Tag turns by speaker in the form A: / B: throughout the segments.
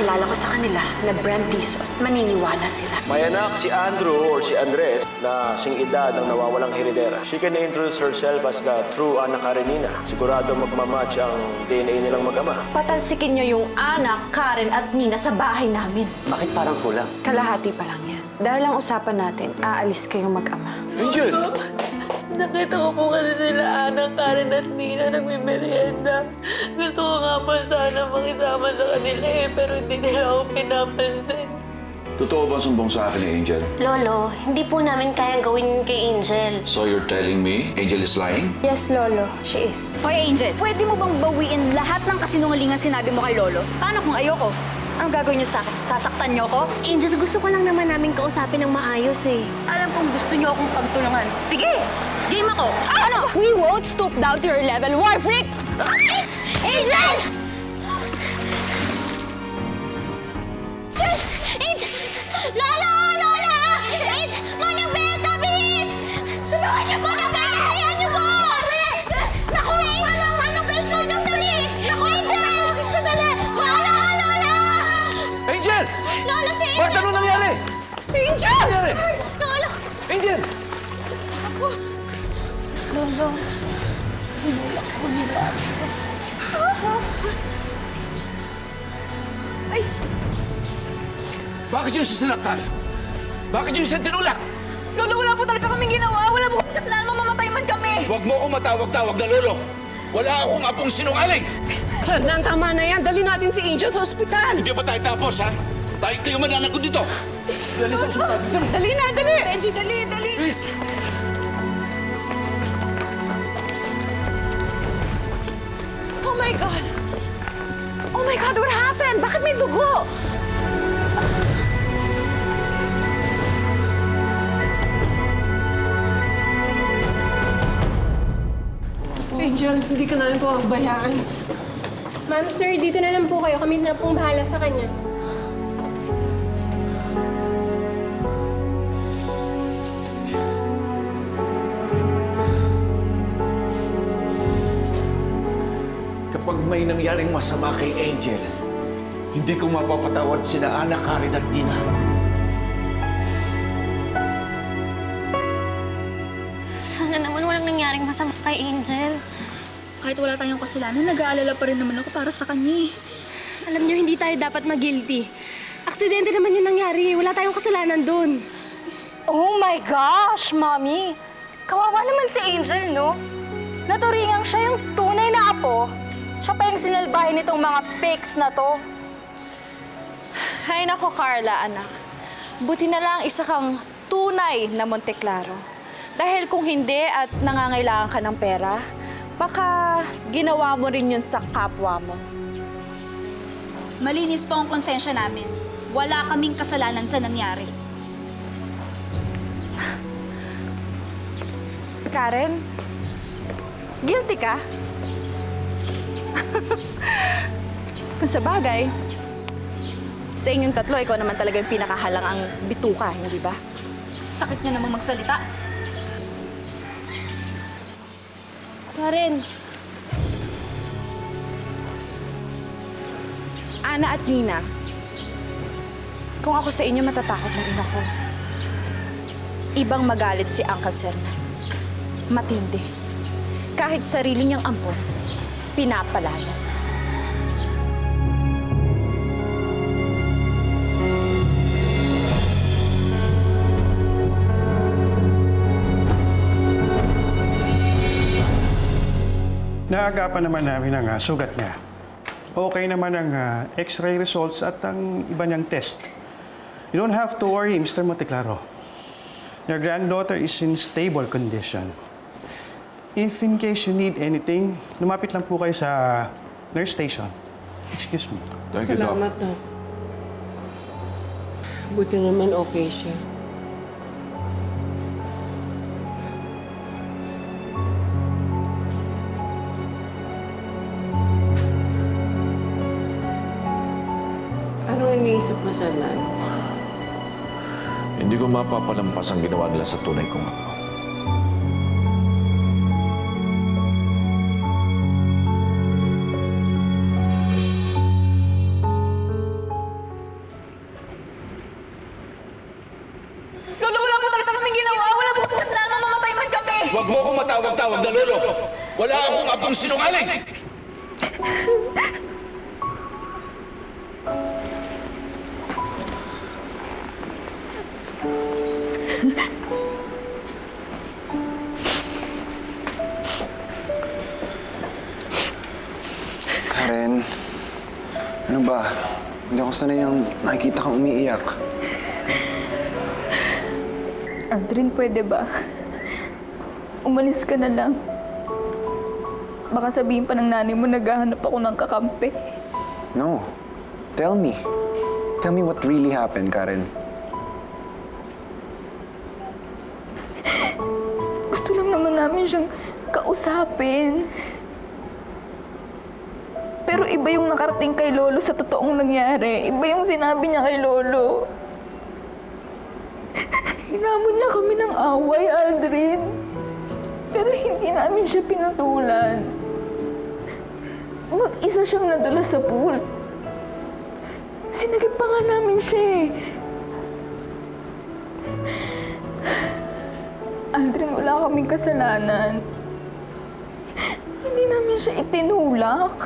A: ipapakilala ko sa kanila na Brent Dizon, maniniwala sila.
B: May anak si Andrew or si Andres na sing-edad ng nawawalang heredera. She can introduce herself as the true Ana Karenina. Sigurado magmamatch ang DNA nilang mag-ama.
C: Patalsikin niyo yung anak, Karen at Nina sa bahay namin.
D: Bakit parang kulang?
C: Kalahati pa lang yan. Dahil ang usapan natin, aalis kayong mag-ama.
B: Angel!
E: Nakita ko po kasi sila Ana, Karen at Nina nagmimerienda. Gusto ko nga po sana makisama sa kanila pero hindi nila ako pinapansin.
F: Totoo ba sumbong sa akin ni Angel?
G: Lolo, hindi po namin kayang gawin kay Angel.
F: So you're telling me Angel is lying?
C: Yes, Lolo. She is.
H: Hoy, Angel, pwede mo bang bawiin lahat ng kasinungalingan sinabi mo kay Lolo? Paano kung ayoko? Anong gagawin niyo sa akin? Sasaktan niyo ko?
G: Angel, gusto ko lang naman namin kausapin ng maayos eh.
H: Alam kong gusto niyo akong pagtulungan. Sige! Game ako! Ano? We won't stoop down to your level, war freak!
G: Angel! Angel! Lola! Lola! Angel! Manang Beta, bilis! Tulungan niyo po! Manang Beta, hayaan niyo po! Naku! Manang Beta, sandali! Naku, Angel! Sandali! Lola! Lola!
B: Angel!
G: Lola, si Angel!
B: Bakit ano nangyari?
G: Angel!
B: Ano nangyari?
G: Lola!
B: Angel!
G: Lolo.
F: Bakit yung sinaktan? Bakit yung tinulak?
H: Lolo, wala po talaga kaming ginawa. Wala po kaming kasalanan. Mamamatay man kami.
F: Huwag mo akong matawag-tawag na lolo. Wala akong apong sinungaling.
I: Sandang, tama na yan. Dali natin si Angel sa ospital.
F: Hindi pa tayo tapos, ha? Tayo mananagot dito.
I: Dali na, dali! Angel, dali, dali!
F: Please.
C: Oh my God! Oh my God, what happened? Bakit may dugo?
I: Angel, hindi ka namin po magbayaan.
J: Ma'am, sir, dito na lang po kayo. Kami na pong bahala sa kanya.
K: Kapag may nangyaring masama kay Angel, hindi ko mapapatawad sina Ana, Karen at Tina.
G: Sana naman walang nangyaring masama kay Angel.
H: Kahit wala tayong kasalanan, nag-aalala pa rin naman ako para sa kanya.
J: Alam niyo, hindi tayo dapat mag-guilty. Aksidente naman yung nangyari. Wala tayong kasalanan doon.
C: Oh my gosh, Mommy! Kawawa naman si Angel, no? Naturingang siya yung tunay na apo. Siya pa yung sinalbahin nitong mga fakes na to.
L: Hay nako, Carla, anak. Buti na lang isa kang tunay na Monteclaro. Dahil kung hindi at nangangailangan ka ng pera, baka ginawa mo rin yun sa kapwa mo.
H: Malinis po ang konsensya namin. Wala kaming kasalanan sa nangyari.
L: Karen, guilty ka? Kung sa bagay, sa inyong tatlo, ikaw naman talaga yung pinakahalang ang bituka, hindi ba?
H: Sakit niya namang magsalita.
J: Karen,
L: Ana at Nina, kung ako sa inyo, matatakot na rin ako. Ibang magalit si Uncle Serna. Matindi. Kahit sarili niyang ampon, pinapalalas.
M: Naagapan naman namin ang sugat niya. Okay naman ang x-ray results at ang iba niyang test. You don't have to worry, Mr. Monteclaro. Your granddaughter is in stable condition. If in case you need anything, lumapit lang po kayo sa nurse station. Excuse me.
F: Thank you, Doc.
I: Salamat, Doc. Buti naman okay siya. Anong iniisip mo sa lalo?
F: Hindi ko mapapalampas ang ginawa nila sa tunay kong apo.
C: kaming ginawa. Wala po kami kasalanan, mamatay man kami.
F: Huwag mo akong matawag-tawag na lolo. Wala akong apong sinungaling!
D: Karen, ano ba? Hindi ako sanay yung nakikita kang umiiyak.
E: Aldrin, pwede ba? Umalis ka na lang. Baka sabihin pa ng nanay mo naghahanap ako ng kakampi.
D: No. Tell me. Tell me what really happened, Karen.
E: Gusto lang naman namin siyang kausapin. Pero iba yung nakarating kay Lolo sa totoong nangyari. Iba yung sinabi niya kay Lolo. Hinamon niya kami ng away, Aldrin. Pero hindi namin siya pinatulan. Mag-isa siyang nadulas sa pool. Sinagip pa nga namin siya eh. Aldrin, wala kaming kasalanan. Hindi namin siya itinulak.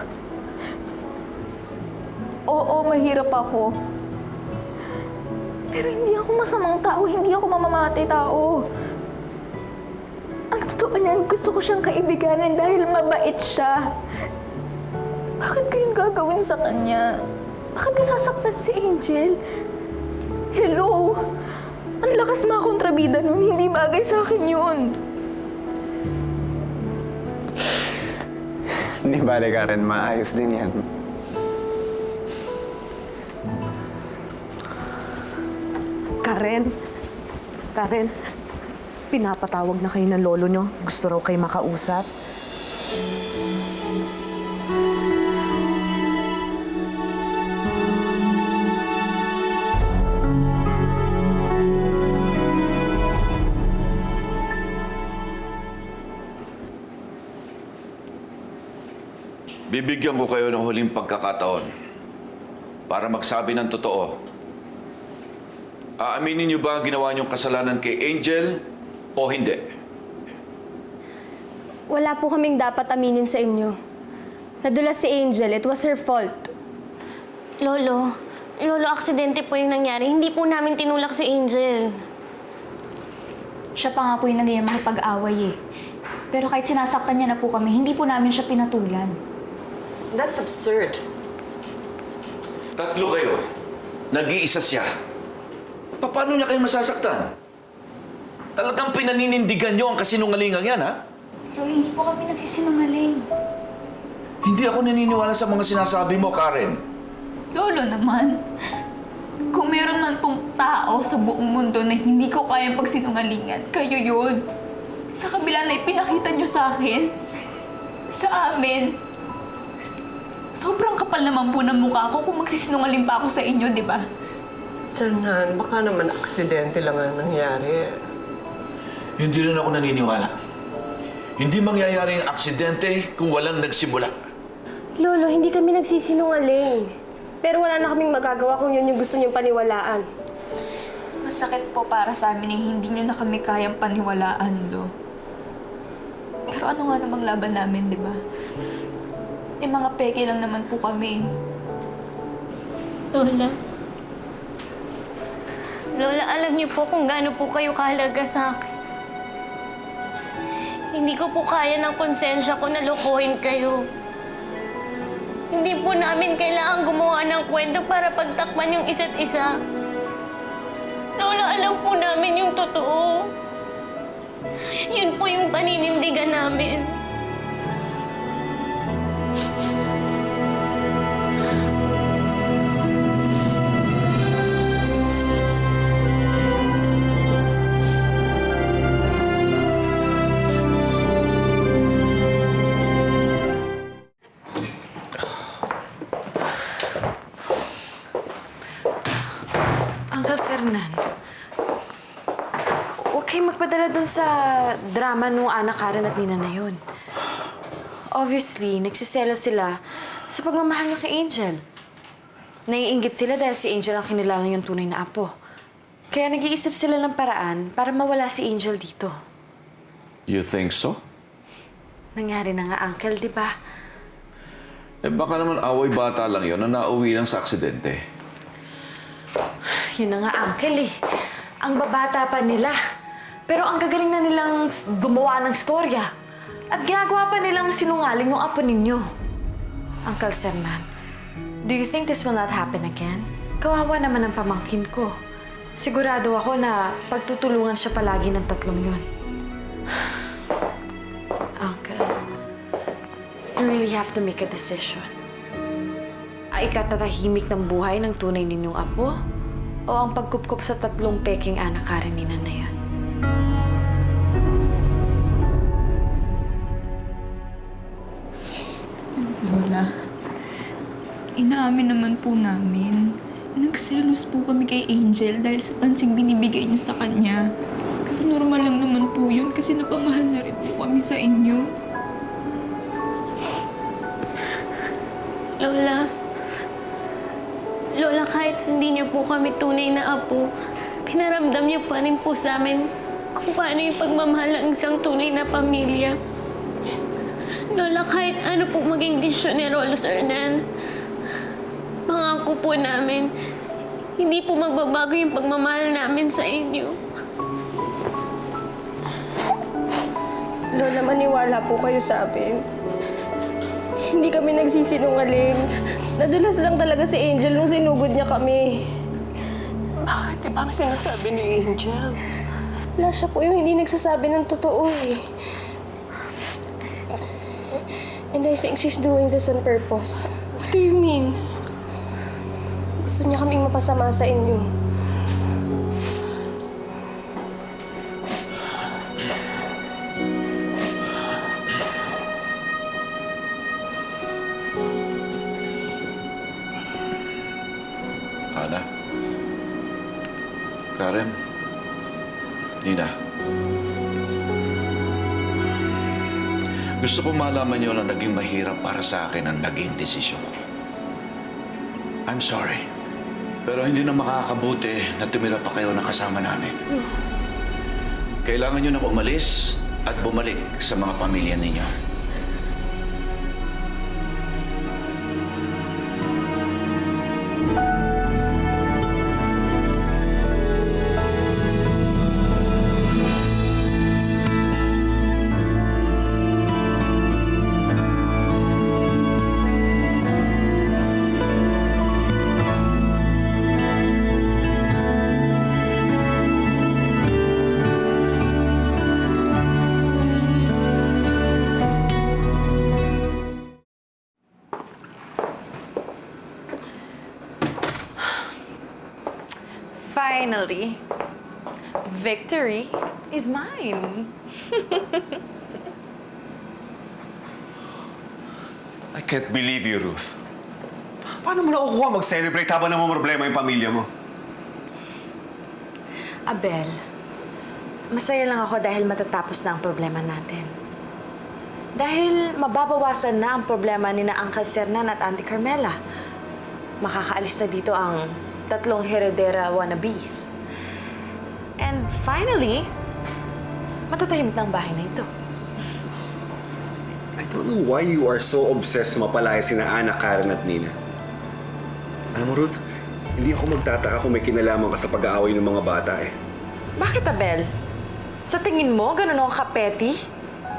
E: Oo, mahirap ako. Pero hindi ako masamang tao, hindi ako mamamatay tao. Ang totoo niyan, gusto ko siyang kaibiganin dahil mabait siya. Bakit ko yung gagawin sa kanya? Bakit ko sasaktan si Angel? Hello? Ang lakas mga kontrabida nun, hindi bagay sa akin yun.
D: Hindi bale, Karen. Maayos din yan.
I: Karen, pinapatawag na kayo ng lolo nyo. Gusto raw kayo makausap.
F: Bibigyan ko kayo ng huling pagkakataon para magsabi ng totoo. Aaminin niyo ba ang ginawa niyong kasalanan kay Angel o hindi?
J: Wala po kaming dapat aminin sa inyo. Nadulas si Angel. It was her fault.
G: Lolo, aksidente po yung nangyari. Hindi po namin tinulak si Angel.
H: Siya pa nga po yung nagayang makipag-away eh. Pero kahit sinasaktan niya na po kami, hindi po namin siya pinatulan.
I: That's absurd.
F: Tatlo kayo. Nag-iisa siya. Paano niya kayo masasaktan? Talagang pinaninindigan niyo ang kasinungalingan yan, ha?
H: Lolo, hindi po kami nagsisinungaling.
F: Hindi ako naniniwala sa mga sinasabi mo, Karen.
E: Lolo naman, kung meron man pong tao sa buong mundo na hindi ko kayang pagsinungalingan, kayo yun. Sa kabila na ipinakita niyo sa akin, sa amin, sobrang kapal naman po ng mukha ko kung magsisinungaling pa ako sa inyo, di ba?
I: Sanhan, baka naman aksidente lang ang nangyari.
F: Hindi rin ako naniniwala. Hindi mangyayari ang aksidente kung walang nagsimula.
J: Lolo, hindi kami nagsisinungaling. Pero wala na kaming magagawa kung yun yung gusto niyong paniwalaan.
E: Masakit po para sa amin eh, hindi niyo na kami kayang paniwalaan, Lo. Pero ano nga namang laban namin, di ba? Eh, mga peke lang naman po kami.
G: Lola, alam niyo po kung gaano po kayo kahalaga sa akin. Hindi ko po kaya ng konsensya ko na lokohin kayo. Hindi po namin kailangan gumawa ng kwento para pagtakpan yung isa't isa. Lola, alam po namin yung totoo. Yun po yung paninindigan namin.
I: Uncle Sernan, huwag kayong magpadala dun sa drama nung anak Karen at Nina na yun. Obviously, nagsiselo sila sa pagmamahal niyo kay Angel. Naiinggit sila dahil si Angel ang kinilala niyong tunay na apo.
A: Kaya nag-iisip sila ng paraan para mawala si Angel dito.
F: You think so?
A: Nangyari na nga, Uncle, di ba?
F: Eh baka naman away bata lang yon na nauwi lang sa aksidente.
A: Yun na nga, Uncle, eh. Ang babata pa nila. Pero ang gagaling na nilang gumawa ng storya. At ginagawa pa nilang sinungaling yung apo ninyo. Uncle Sernan, do you think this will not happen again? Kawawa naman ang pamangkin ko. Sigurado ako na pagtutulungan siya palagi ng tatlong yun. Uncle, you really have to make a decision. Ay ikatatahimik ng buhay ng tunay ninyong apo? O ang pagkupkup sa tatlong peking anak Karenina na yan?
E: Lola, inaamin naman po namin. Nagselos po kami kay Angel dahil sa pansing binibigay niyo sa kanya. Pero normal lang naman po yun kasi napamahal na rin po kami sa inyo.
J: Lola, kahit hindi niyo po kami tunay na apo, pinaramdam niyo pa rin po sa amin kung paano yung pagmamahal ng isang tunay na pamilya. Lola, kahit ano po maging desisyon ni Rolo Sernan, pangako po namin, hindi po magbabago yung pagmamahal namin sa inyo. Lola, maniwala po kayo sa amin. Hindi kami nagsisinungaling. Nadulas lang talaga si Angel nung sinugod niya kami. Bakit? Diba ang sinasabi ni Angel? Wala siya po yung hindi nagsasabi ng totoo eh. And I think she's doing this on purpose. What do you mean? Gusto niya kaming mapasama sa inyo.
F: Ana? Karen? Nina? Gusto ko malaman niyo na naging mahirap para sa akin ang naging desisyon ko. I'm sorry. Pero hindi na makakabuti na tumira pa kayo na kasama namin. Kailangan niyo na umalis at bumalik sa mga pamilya ninyo.
A: Finally, victory is mine.
N: I can't believe you, Ruth. Paano mo nakukuha mag-celebrate habang namamroblema yung pamilya mo?
A: Abel, masaya lang ako dahil matatapos na ang problema natin. Dahil mababawasan na ang problema ni na Uncle Sernan at Auntie Carmela. Makakaalis na dito ang tatlong heredera wannabes. And finally, matatahimik na ang bahay na ito.
N: I don't know why you are so obsessed na mapalaya sina Ana, Karen at Nina. Alam mo, Ruth, hindi ako magtataka kung may kinalaman ka sa pag-aaway ng mga bata eh.
A: Bakit, Abel? Sa tingin mo, ganun ang kapeti?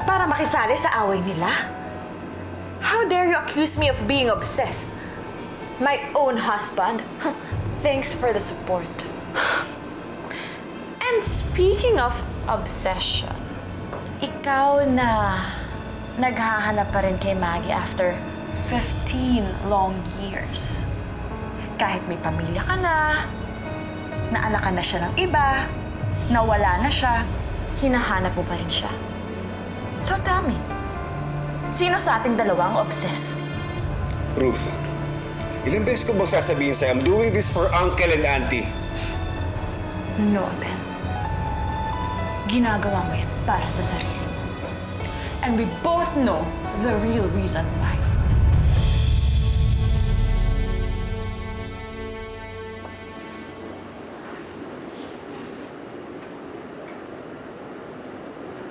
A: Para makisali sa away nila? How dare you accuse me of being obsessed? My own husband? Thanks for the support. And speaking of obsession, ikaw na naghahanap pa rin kay Maggie after 15 long years. Kahit may pamilya ka na, naanak ka na siya ng iba, nawala na siya, hinahanap mo pa rin siya. So tell me, sino sa ating dalawa ang obsessed?
N: Ruth, ilang beses ko bang sasabihin sa'yo, I'm doing this for Uncle and Auntie?
A: No, Abel. Ginagawa mo yan para sa sarili. And we both know the real reason why.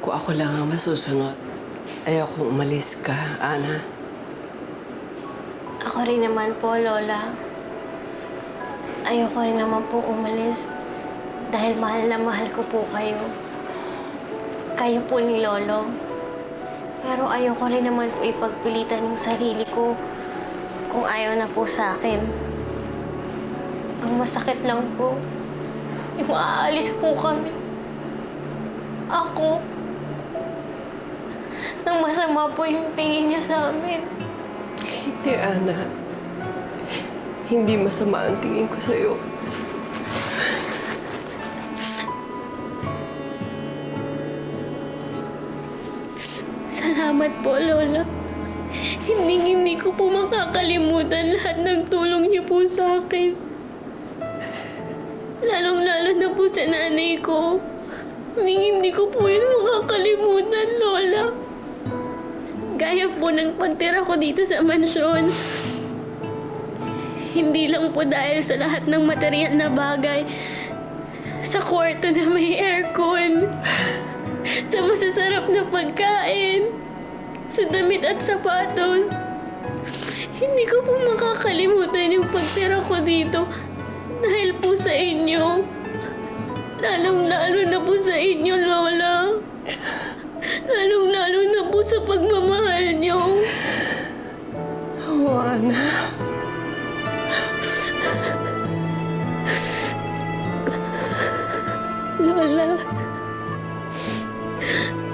O: ko ako lang ang masusunod. Ayoko umalis ka, Ana.
J: Ako rin naman po, Lola. Ayoko rin naman po umalis dahil mahal na mahal ko po kayo. Kayo po ni Lolo. Pero ayoko rin naman po ipagpilitan yung sarili ko kung ayaw na po sa akin. Ang masakit lang po, yung aalis po kami. Ako. Nang masama po yung tingin niyo sa amin.
O: Hindi, Ana. Hindi masama ang tingin ko sa'yo.
J: Salamat po, Lola. Hindi ko po makakalimutan lahat ng tulong niyo po sa akin. Lalong-lalo na po sa nanay ko. Hindi ko po yun makakalimutan, Lola. Gaya po ng pagtira ko dito sa mansyon. Hindi lang po dahil sa lahat ng material na bagay. Sa kwarto na may aircon. Sa masasarap na pagkain. Sa damit at sapatos. Hindi ko po makakalimutan yung pagtira ko dito. Dahil po sa inyo. Lalong-lalo na po sa inyo, Lola. Lalong-lalo na po sa pagmamahal niyo.
O: Oo, Ana.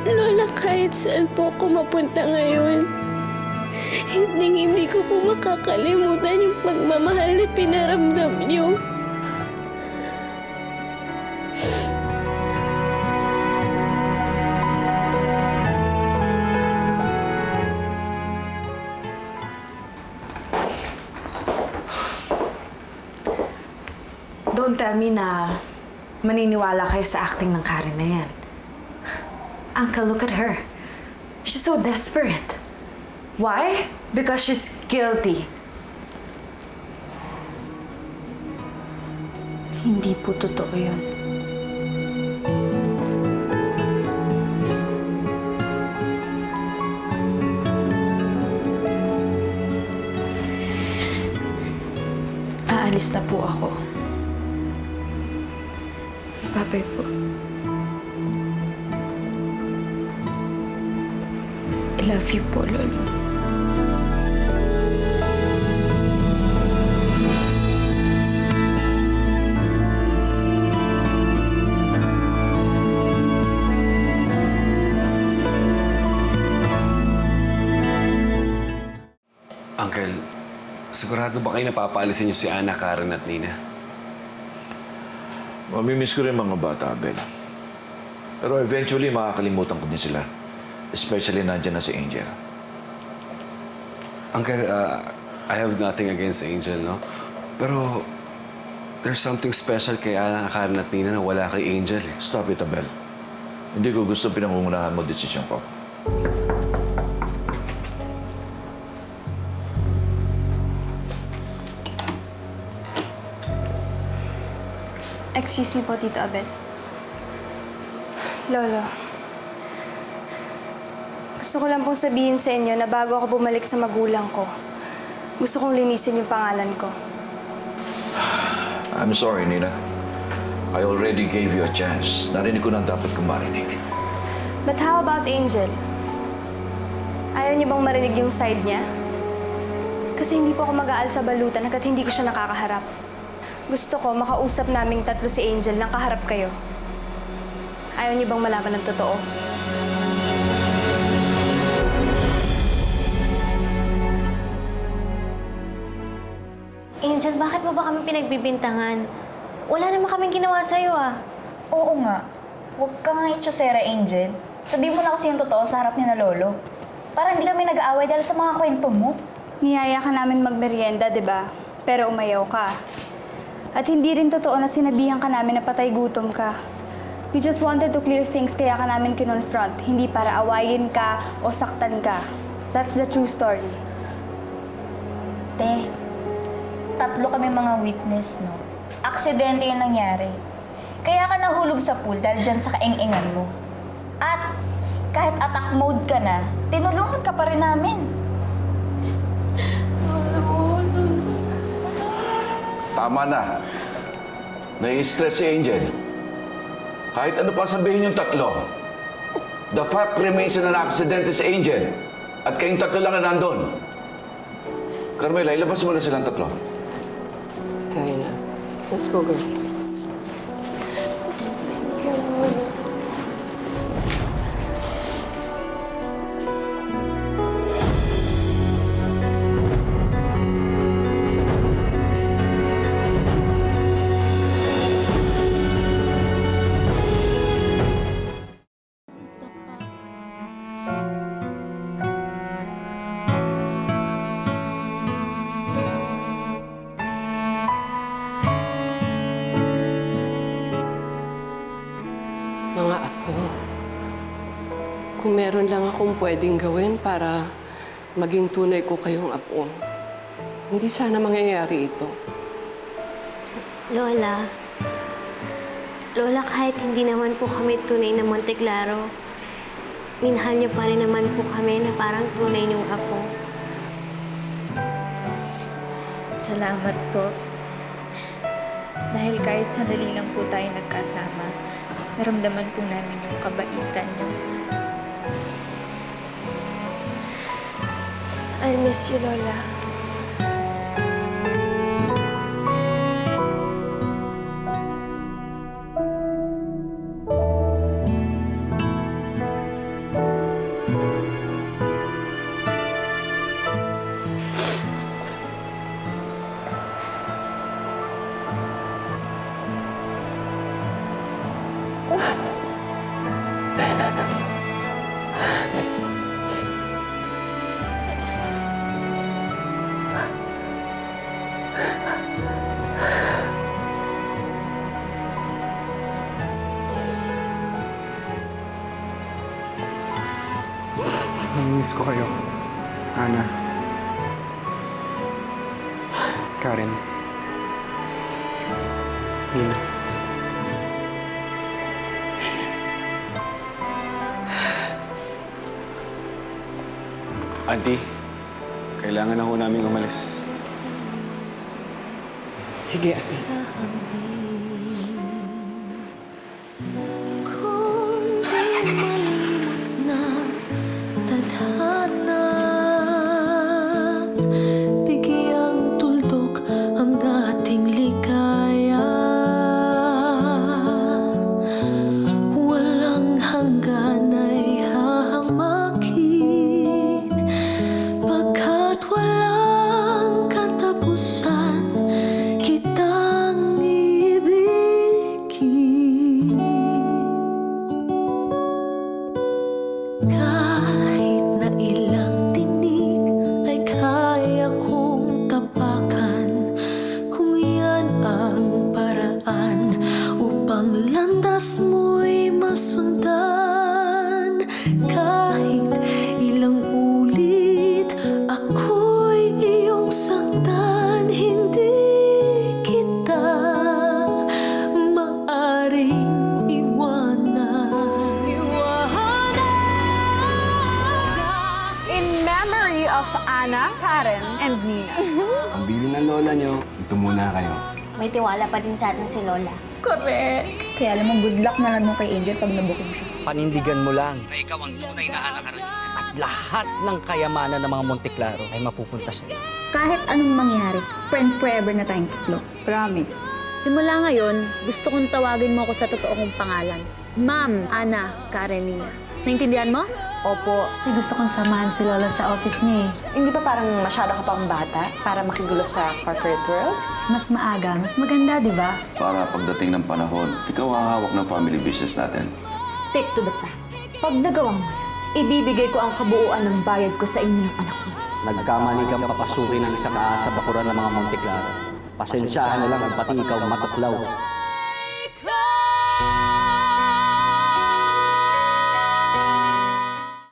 J: Lola, kahit saan po ako mapunta ngayon, hindi ko po makakalimutan yung pagmamahal na pinaramdam niyo.
A: Don't tell me na maniniwala kayo sa acting ng Karen na yan. Uncle, look at her. She's so desperate. Why? Because she's guilty.
H: Hindi po totoo yun. Aalis na po ako. Babay po. I love you po, Lolo.
N: Uncle, sigurado ba kayo napapaalisin niyo si Ana, Karen at Nina?
F: Mamimiss ko rin mga bata, Abel. Pero eventually, makakalimutan ko din sila. Especially nandiyan na si Angel.
N: Uncle, I have nothing against Angel, no? Pero there's something special kay Ana, Karen at Nina na wala kay Angel.
F: Stop it, Abel. Hindi ko gusto pinangungunahan mo desisyon ko.
C: Excuse me po, Tito Abel. Lolo, gusto ko lang pong sabihin sa inyo na bago ako bumalik sa magulang ko, gusto kong linisin yung pangalan ko.
F: I'm sorry, Nina. I already gave you a chance. Narinig ko na dapat kong marinig.
C: But how about Angel? Ayaw niyo bang marinig yung side niya? Kasi hindi po ako mag-aal sa balutan hanggat hindi ko siya nakakaharap. Gusto ko makausap naming tatlo si Angel nang kaharap kayo. Ayaw niyo bang malaman ng totoo?
J: Angel, bakit mo ba kami pinagbibintangan? Wala naman kaming ginawa sa'yo, ah.
E: Oo nga. Huwag ka nga itsosera, Angel. Sabihin mo na kasi yung totoo sa harap ni na Lolo. Para hindi kami nag-aaway dahil sa mga kwento mo.
C: Niyaya ka namin magmerienda, di ba? Pero umayaw ka. At hindi rin totoo na sinabihan ka namin na patay gutom ka. We just wanted to clear things kaya ka namin kinonfront, hindi para awayin ka o saktan ka. That's the true story.
E: Te, tatlo kami mga witness, no? Aksidente yung nangyari. Kaya ka nahulog sa pool dahil dyan sa kaing-ingan mo. At
H: Kahit attack mode ka na, tinulungan ka pa rin namin.
F: Tama na. Nai-stress si Angel. Kahit ano pa sabihin yung tatlo, the fact remains na na-aksidente si Angel at kayong tatlo lang na nandun. Carmela, ilabas mo na silang tatlo.
O: Tayo na. Let's go, girls. Mga apo, kung meron lang akong pwedeng gawin para maging tunay ko kayong apo, hindi sana mangyayari ito.
J: Lola, kahit hindi naman po kami tunay na Monteclaro, minahal niyo pa rin naman po kami na parang tunay niyong apo.
H: Salamat po. Dahil kahit sandali lang po tayo nagkasama, naramdaman po namin yung kabaitan niyo.
J: I miss you, Lola.
D: Namimiss ko kayo. Ana. Karen. Nina.
N: Auntie, kailangan na ho namin umalis.
O: Sige, Abi.
G: Bigyang tuldok ang dating ligaya. Walang hanggan ay hahamakin, pagkat walang katapusan kitang ibigin. Kahit na ilang tinig ay kaya kong tapakan, kung yan ang paraan upang landas mo'y masundan. Kahit ilang ulit ako'y iyong saktan, hindi kita maaring iwanan.
L: In memory of Ana, Karen, and Nina.
P: Ang bili ng lola nyo, ito muna kayo.
H: May tiwala pa din sa atin si Lola.
L: Correct. Kaya alam mo, good luck na lang mo kay Angel pag nabukong siya.
P: Panindigan mo lang na ikaw ang tunay na anak at lahat ng kayamanan ng mga Monteclaro ay mapupunta sa iyo.
H: Kahit anong mangyari, friends forever na tayong tatlo.
L: Promise.
H: Simula ngayon, gusto kong tawagin mo ako sa totoo kong pangalan. Ma'am Ana Karenina. Naintindihan mo?
A: Opo.
H: Kasi gusto kong samahan si Lola sa office niya eh.
A: Hindi ba parang masyado ka pang bata para makigulo sa corporate world?
H: Mas maaga, mas maganda, di ba?
F: Para pagdating ng panahon, ikaw ang hawak ng family business natin.
H: Stick to the plan. Pag nagawa mo, ibibigay ko ang kabuuan ng bayad ko sa inyo ng anak mo.
P: Nagkamali kang papasukin ng isang aasa bakuran ng mga Monteclaro. Pasensyahan na lang ang pati ikaw matuklaw.